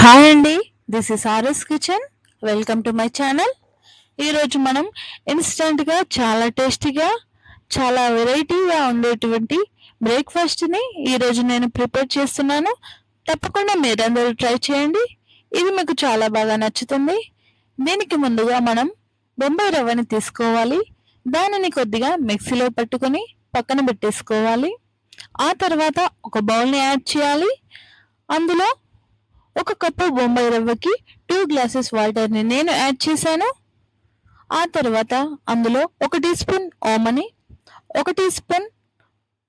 Hi అండి, this is RS kitchen. Welcome to my channel. ఈరోజు మనం ఇన్స్టెంట్గా చాలా టేస్టీగా చాలా వెరైటీగా ఉండేటువంటి బ్రేక్ఫాస్ట్ని ఈరోజు నేను ప్రిపేర్ చేస్తున్నాను. తప్పకుండా మీరందరూ ట్రై చేయండి. ఇది మీకు చాలా బాగా నచ్చుతుంది. దీనికి ముందుగా మనం బొంబాయి రవ్వని తీసుకోవాలి. దానిని కొద్దిగా మిక్సీలో పట్టుకొని పక్కన పెట్టేసుకోవాలి. ఆ తర్వాత ఒక బౌల్ని యాడ్ చేయాలి. అందులో ఒక కప్పు బొంబాయి రవ్వకి 2 గ్లాసెస్ వాటర్ని నేను యాడ్ చేశాను. ఆ తర్వాత అందులో 1 టీ స్పూన్ ఓమని, 1 టీ స్పూన్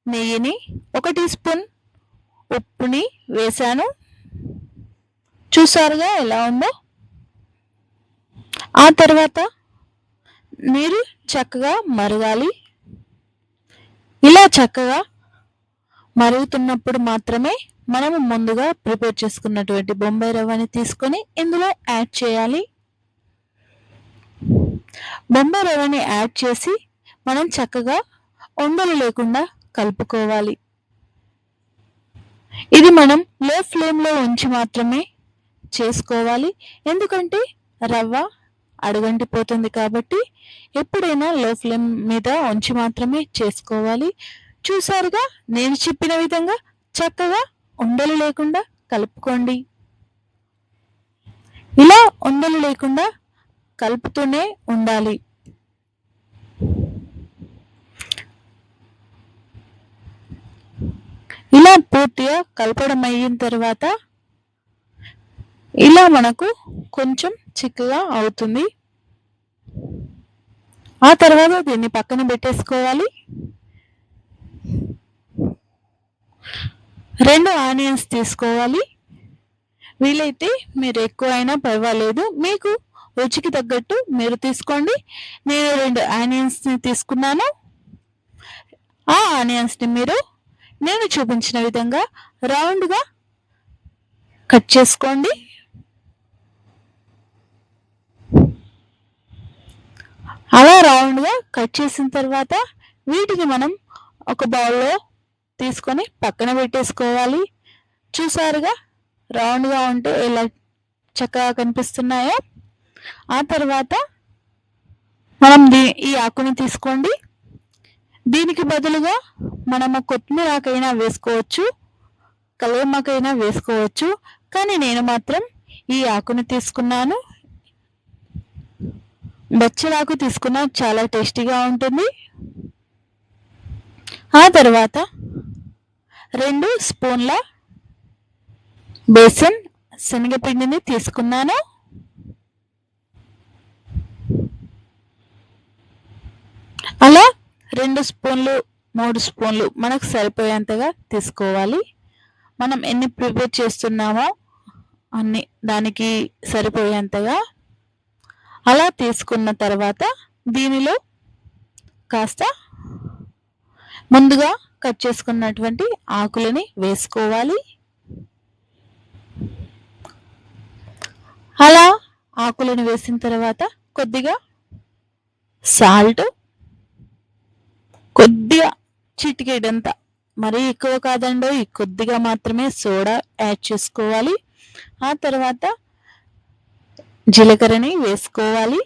నెయ్యిని, 1 టీ స్పూన్ ఉప్పుని వేశాను. చూసారుగా ఎలా ఉందో. ఆ తర్వాత నీరు చక్కగా మరగాలి. ఇలా చక్కగా మరుగుతున్నప్పుడు మాత్రమే మనము ముందుగా ప్రిపేర్ చేసుకున్నటువంటి బొంబాయి రవ్వని తీసుకొని ఇందులో యాడ్ చేయాలి. బొంబాయి రవ్వని యాడ్ చేసి మనం చక్కగా ఉండలు లేకుండా కలుపుకోవాలి. ఇది మనం లో ఫ్లేమ్లో ఉంచి మాత్రమే చేసుకోవాలి. ఎందుకంటే రవ్వ అడుగంటిపోతుంది కాబట్టి ఎప్పుడైనా లో ఫ్లేమ్ మీద ఉంచి మాత్రమే చేసుకోవాలి. చూసారుగా, నేను చెప్పిన విధంగా చక్కగా ఉండలు లేకుండా కలుపుకోండి. ఇలా ఉండలు లేకుండా కలుపుతూనే ఉండాలి. ఇలా పూర్తిగా కలపడం అయిన తర్వాత ఇలా మనకు కొంచెం చిక్కగా అవుతుంది. ఆ తర్వాత దీన్ని పక్కన పెట్టేసుకోవాలి. 2 ఆనియన్స్ తీసుకోవాలి. వీలైతే మీరు ఎక్కువ అయినా పర్వాలేదు, మీకు రుచికి తగ్గట్టు మీరు తీసుకోండి. నేను 2 ఆనియన్స్ని తీసుకున్నాను. ఆ ఆనియన్స్ని మీరు నేను చూపించిన విధంగా రౌండ్గా కట్ చేసుకోండి. అలా రౌండ్గా కట్ చేసిన తర్వాత వీటిని మనం ఒక బౌల్లో తీసుకొని పక్కన పెట్టేసుకోవాలి. చూసారుగా, రౌండ్గా ఉంటే ఎలా చక్కగా కనిపిస్తున్నాయో. ఆ తర్వాత మనం ఈ ఆకుని తీసుకోండి. దీనికి బదులుగా మనము కొత్తిమీర ఆకైనా వేసుకోవచ్చు, కరివేపాకైనా వేసుకోవచ్చు. కానీ నేను మాత్రం ఈ ఆకుని తీసుకున్నాను. బచ్చలాకు తీసుకున్నా చాలా టేస్టీగా ఉంటుంది. ఆ తర్వాత 2 స్పూన్ల బేసన్ శనగపిండిని తీసుకున్నాను. అలా 2 స్పూన్లు 3 స్పూన్లు మనకు సరిపోయేంతగా తీసుకోవాలి. మనం ఎన్ని ప్రిపేర్ చేస్తున్నామో అన్ని దానికి సరిపోయేంతగా అలా తీసుకున్న తర్వాత దీనిలో కాస్త ముందుగా కట్ చేసుకున్నటువంటి ఆకులని వేసుకోవాలి. అలా ఆకులను వేసిన తర్వాత కొద్దిగా సాల్ట్, కొద్దిగా చిటికెడంతా, మరీ ఎక్కువ కాదండో, కొద్దిగా మాత్రమే సోడా యాడ్ చేసుకోవాలి. ఆ తర్వాత జీలకర్రని వేసుకోవాలి.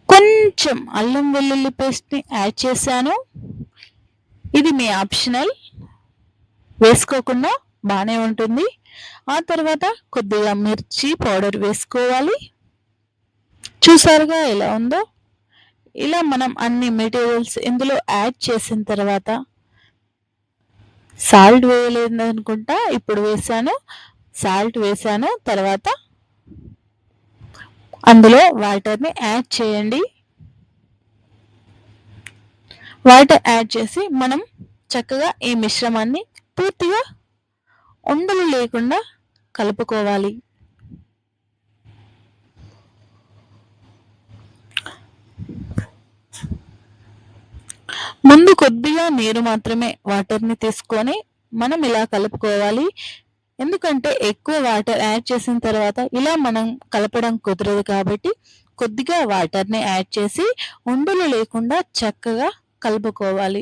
కొంచెం అల్లం వెల్లుల్లి పేస్ట్ని యాడ్ చేశాను. ఇది మీ ఆప్షనల్, వేసుకోకుండా బాగానే ఉంటుంది. ఆ తర్వాత కొద్దిగా మిర్చి పౌడర్ వేసుకోవాలి. చూసారుగా ఎలా ఉందో. ఇలా మనం అన్ని మెటీరియల్స్ ఇందులో యాడ్ చేసిన తర్వాత సాల్ట్ వేయలేదు అనుకుంటా, ఇప్పుడు వేసాను. సాల్ట్ వేసాను. తర్వాత అందులో వాటర్ని యాడ్ చేయండి. వాటర్ యాడ్ చేసి మనం చక్కగా ఈ మిశ్రమాన్ని పూర్తిగా ఉండలు లేకుండా కలుపుకోవాలి. ముందు కొద్దిగా నీరు మాత్రమే వాటర్ని తీసుకొని మనం ఇలా కలుపుకోవాలి. ఎందుకంటే ఎక్కువ వాటర్ యాడ్ చేసిన తర్వాత ఇలా మనం కలపడం కుదరదు కాబట్టి కొద్దిగా వాటర్ని యాడ్ చేసి ఉండలు లేకుండా చక్కగా కలుపుకోవాలి.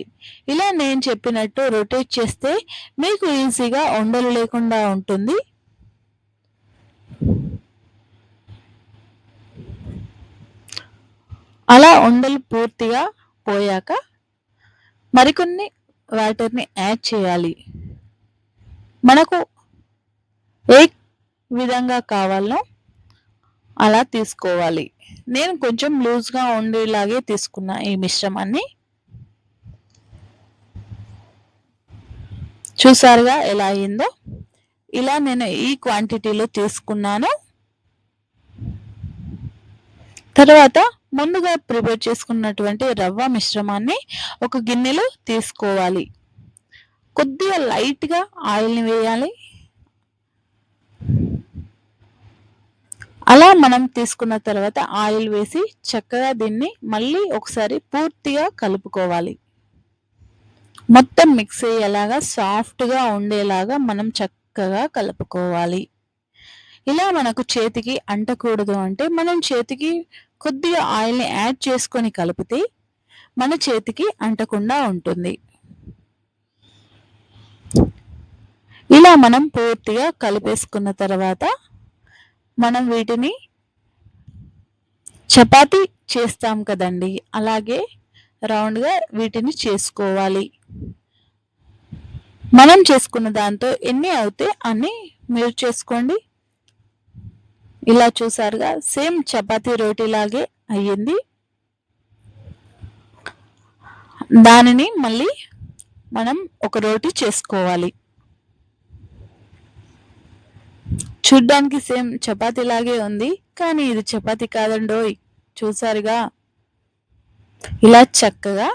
ఇలా నేను చెప్పినట్టు రొటేట్ చేస్తే మీకు ఈజీగా ఉండలు లేకుండా ఉంటుంది. అలా ఉండలు పూర్తిగా పోయాక మరికొన్ని వాటర్ని యాడ్ చేయాలి. మనకు ఏ విధంగా కావాలో అలా తీసుకోవాలి. నేను కొంచెం లూజ్గా ఉండేలాగే తీసుకున్నా ఈ మిశ్రమాన్ని. చూసారుగా ఎలా అయిందో. ఇలా నేను ఈ క్వాంటిటీలో తీసుకున్నాను. తర్వాత ముందుగా ప్రిపేర్ చేసుకున్నటువంటి రవ్వ మిశ్రమాన్ని ఒక గిన్నెలో తీసుకోవాలి. కొద్దిగా లైట్గా ఆయిల్ని వేయాలి. అలా మనం తీసుకున్న తర్వాత ఆయిల్ వేసి చక్కగా దీన్ని మళ్ళీ ఒకసారి పూర్తిగా కలుపుకోవాలి. మొత్తం మిక్స్ అయ్యేలాగా సాఫ్ట్గా ఉండేలాగా మనం చక్కగా కలుపుకోవాలి. ఇలా మనకు చేతికి అంటకూడదు అంటే మనం చేతికి కొద్దిగా ఆయిల్ని యాడ్ చేసుకొని కలిపితే మన చేతికి అంటకుండా ఉంటుంది. ఇలా మనం పూర్తిగా కలిపేసుకున్న తర్వాత మనం వీటిని చపాతీ చేస్తాం కదండి, అలాగే రౌండ్గా వీటిని చేసుకోవాలి. మనం చేసుకున్న దాంతో ఎన్ని అవుతే అన్ని మీరు చేసుకోండి. ఇలా చూసారుగా సేమ్ చపాతీ రోటీలాగే అయ్యింది. దానిని మళ్ళీ మనం ఒక రోటీ చేసుకోవాలి. చూడ్డానికి సేమ్ చపాతీ లాగే ఉంది, కానీ ఇది చపాతీ కాదండోయ్. చూసారుగా, ఇలా చక్కగా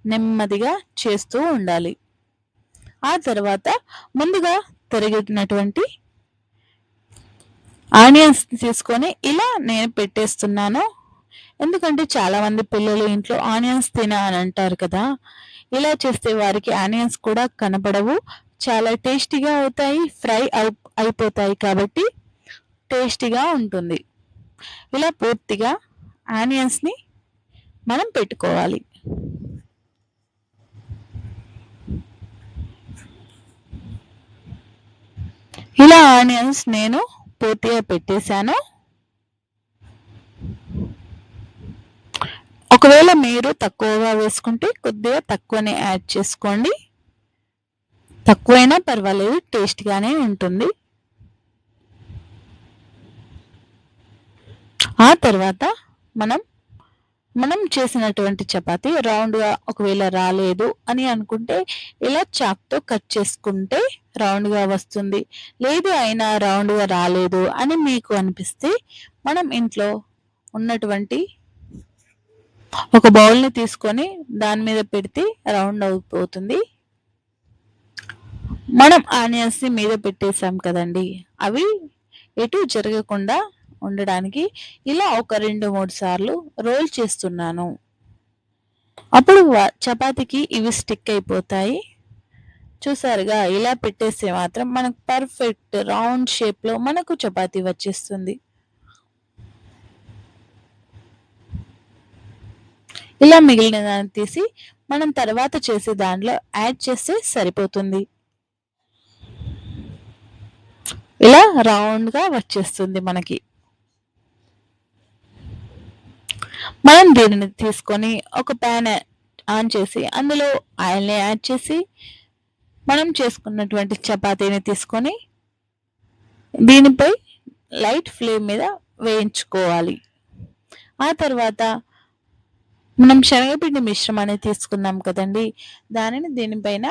నెమ్మదిగా చేస్తూ ఉండాలి. ఆ తర్వాత ముందుగా తరిగినటువంటి ఆనియన్స్ తీసుకొని ఇలా నేను పెట్టేస్తున్నాను. ఎందుకంటే చాలామంది పిల్లలు ఇంట్లో ఆనియన్స్ తిన అని అంటారు కదా. ఇలా చేస్తే వారికి ఆనియన్స్ కూడా కనపడవు, చాలా టేస్టీగా అవుతాయి, ఫ్రై అయిపోతాయి కాబట్టి టేస్టీగా ఉంటుంది. ఇలా పూర్తిగా ఆనియన్స్ని మనం పెట్టుకోవాలి. ఇలా ఆనియన్స్ నేను పూర్తిగా పెట్టేశాను. ఒకవేళ మీరు తక్కువగా వేసుకుంటే కొద్దిగా తక్కువనే యాడ్ చేసుకోండి. తక్కువైనా పర్వాలేదు, టేస్ట్గానే ఉంటుంది. ఆ తర్వాత మనం చేసినటువంటి చపాతీ రౌండ్గా ఒకవేళ రాలేదు అని అనుకుంటే ఇలా చాక్తో కట్ చేసుకుంటే రౌండ్గా వస్తుంది. లేదు అయినా రౌండ్గా రాలేదు అని మీకు అనిపిస్తే మనం ఇంట్లో ఉన్నటువంటి ఒక బౌల్ని తీసుకొని దాని మీద పెడితే రౌండ్ అయిపోతుంది. మనం ఆనియన్స్ని మీద పెట్టేసాం కదండి, అవి ఎటు జరగకుండా ఉండడానికి ఇలా ఒక 2-3 సార్లు రోల్ చేస్తున్నాను. అప్పుడు చపాతీకి ఇవి స్టిక్ అయిపోతాయి. చూసారుగా, ఇలా పెట్టేస్తే మాత్రం మనకు పర్ఫెక్ట్ రౌండ్ షేప్లో మనకు చపాతీ వచ్చేస్తుంది. ఇలా మిగిలిన దాన్ని తీసి మనం తర్వాత చేసే దాంట్లో యాడ్ చేస్తే సరిపోతుంది. ఇలా రౌండ్గా వచ్చేస్తుంది మనకి. మనం దీనిని తీసుకొని ఒక ప్యాన్ ఆన్ చేసి అందులో ఆయిల్ని యాడ్ చేసి మనం చేసుకున్నటువంటి చపాతీని తీసుకొని దీనిపై లైట్ ఫ్లేమ్ మీద వేయించుకోవాలి. ఆ తర్వాత మనం శనగపిండి మిశ్రమాన్ని తీసుకున్నాం కదండి, దానిని దీనిపైన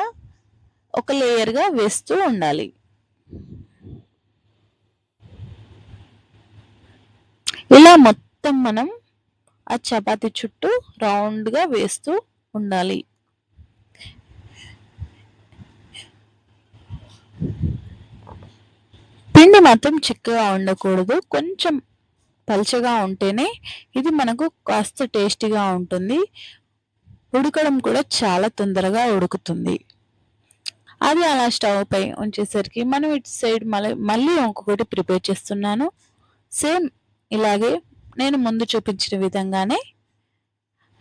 ఒక లేయర్గా వేస్తూ ఉండాలి. ఇలా మొత్తం మనం ఆ చపాతీ చుట్టూ రౌండ్గా వేస్తూ ఉండాలి. పిండి మాత్రం చిక్కగా ఉండకూడదు, కొంచెం పల్చగా ఉంటేనే ఇది మనకు కాస్త టేస్టీగా ఉంటుంది. ఉడకడం కూడా చాలా తొందరగా ఉడుకుతుంది. అది అలా స్టవ్ పై ఉంచేసరికి మనం ఇటు సైడ్ మళ్ళీ ఇంకొకటి ప్రిపేర్ చేస్తున్నాను. సేమ్ ఇలాగే నేను ముందు చూపించిన విధంగానే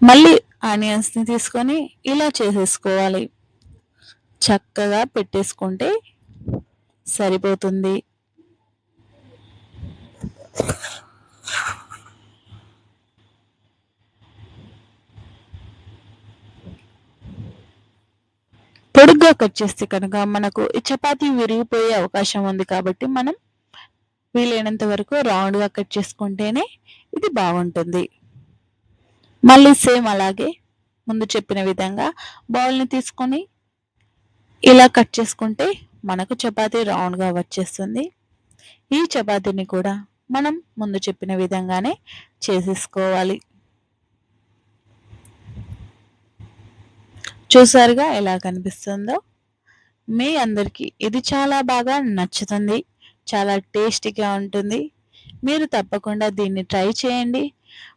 మళ్ళీ ఆనియన్స్ని తీసుకొని ఇలా చేసేసుకోవాలి. చక్కగా పెట్టేసుకుంటే సరిపోతుంది. ఎక్కువ కట్ చేస్తే కనుక మనకు ఈ చపాతీ విరిగిపోయే అవకాశం ఉంది, కాబట్టి మనం వీలైనంత వరకు రౌండ్గా కట్ చేసుకుంటేనే ఇది బాగుంటుంది. మళ్ళీ సేమ్ అలాగే ముందు చెప్పిన విధంగా బౌల్ని తీసుకొని ఇలా కట్ చేసుకుంటే మనకు చపాతీ రౌండ్గా వచ్చేస్తుంది. ఈ చపాతీని కూడా మనం ముందు చెప్పిన విధంగానే చేసేసుకోవాలి. చూసారుగా ఎలా కనిపిస్తుందో. మీ అందరికీ ఇది చాలా బాగా నచ్చుతుంది, చాలా టేస్టీగా ఉంటుంది. మీరు తప్పకుండా దీన్ని ట్రై చేయండి.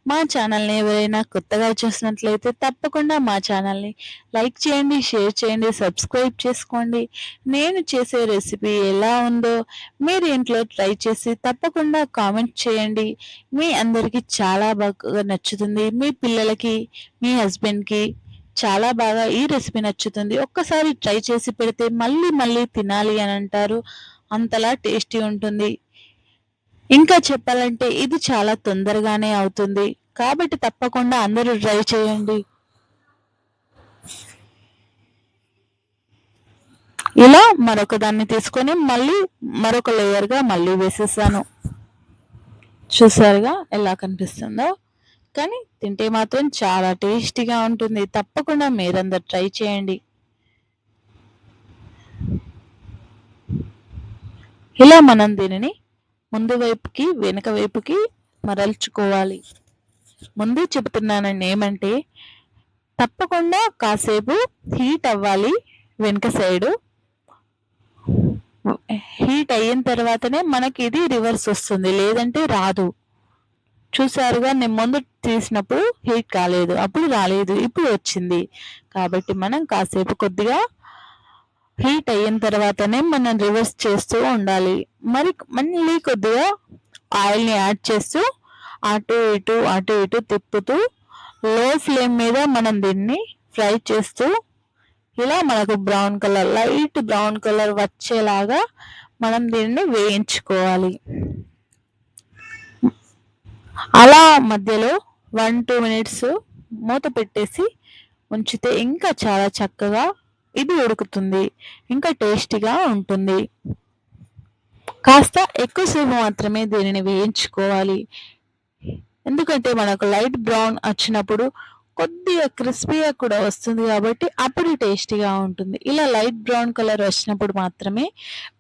మా ఛానల్ని ఎవరైనా కొత్తగా చూసినట్లయితే తప్పకుండా మా ఛానల్ని లైక్ చేయండి, షేర్ చేయండి, సబ్స్క్రైబ్ చేసుకోండి. నేను చేసే రెసిపీ ఎలా ఉందో మీరు ఇంట్లో ట్రై చేసి తప్పకుండా కామెంట్ చేయండి. మీ అందరికీ చాలా బాగా నచ్చుతుంది. మీ పిల్లలకి, మీ హస్బెండ్కి చాలా బాగా ఈ రెసిపీ నచ్చుతుంది. ఒక్కసారి ట్రై చేసి పెడితే మళ్ళీ మళ్ళీ తినాలి అని అంటారు. అంతలా టేస్టీ ఉంటుంది. ఇంకా చెప్పాలంటే ఇది చాలా తొందరగానే అవుతుంది, కాబట్టి తప్పకుండా అందరూ ట్రై చేయండి. ఇలా మరొక దాన్ని తీసుకొని మళ్ళీ మరొక లేయర్గా మళ్ళీ వేసేసాను. చూసారుగా ఎలా కనిపిస్తుందో. కానీ తింటే మాత్రం చాలా టేస్టీగా ఉంటుంది. తప్పకుండా మీరందరూ ట్రై చేయండి. ఇలా మనం దీనిని ముందు వైపుకి వెనుక వైపుకి మరల్చుకోవాలి. ముందే చెబుతున్నానండి ఏమంటే తప్పకుండా కాసేపు హీట్ అవ్వాలి. వెనుక సైడు హీట్ అయిన తర్వాతనే మనకి ఇది రివర్స్ వస్తుంది, లేదంటే రాదు. చూసారుగా నేను ముందు తీసినప్పుడు హీట్ కాలేదు, అప్పుడు రాలేదు, ఇప్పుడు వచ్చింది. కాబట్టి మనం కాసేపు కొద్దిగా హీట్ అయిన తర్వాతనే మనం రివర్స్ చేస్తూ ఉండాలి. మళ్ళీ కొద్దిగా ఆయిల్ని యాడ్ చేస్తూ అటు ఇటు తిప్పుతూ లో ఫ్లేమ్ మీద మనం దీన్ని ఫ్రై చేస్తూ ఇలా మనకు brown colour, light brown colour వచ్చేలాగా మనం దీన్ని వేయించుకోవాలి. అలా మధ్యలో 1-2 మినిట్స్ మూత పెట్టేసి ఉంచితే ఇంకా చాలా చక్కగా ఇది ఉడుకుతుంది, ఇంకా టేస్టీగా ఉంటుంది. కాస్త ఎక్కువసేపు మాత్రమే దీనిని వేయించుకోవాలి. ఎందుకంటే మనకు లైట్ బ్రౌన్ వచ్చినప్పుడు కొద్దిగా క్రిస్పీగా కూడా వస్తుంది, కాబట్టి అప్పుడు టేస్టీగా ఉంటుంది. ఇలా లైట్ బ్రౌన్ కలర్ వచ్చినప్పుడు మాత్రమే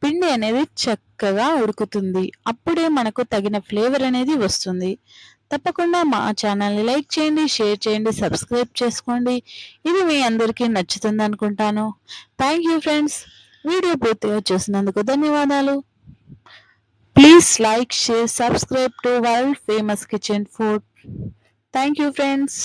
పిండి అనేది చక్కగా ఉడుకుతుంది. అప్పుడే మనకు తగిన ఫ్లేవర్ అనేది వస్తుంది. తప్పకుండా మా ఛానల్ని లైక్ చేయండి, షేర్ చేయండి, సబ్స్క్రైబ్ చేసుకోండి. ఇది మీ అందరికీ నచ్చుతుంది అనుకుంటాను. Thank you friends. వీడియో పూర్తిగా చూసినందుకు ధన్యవాదాలు. Please like, share, subscribe to world famous kitchen food. Thank you friends.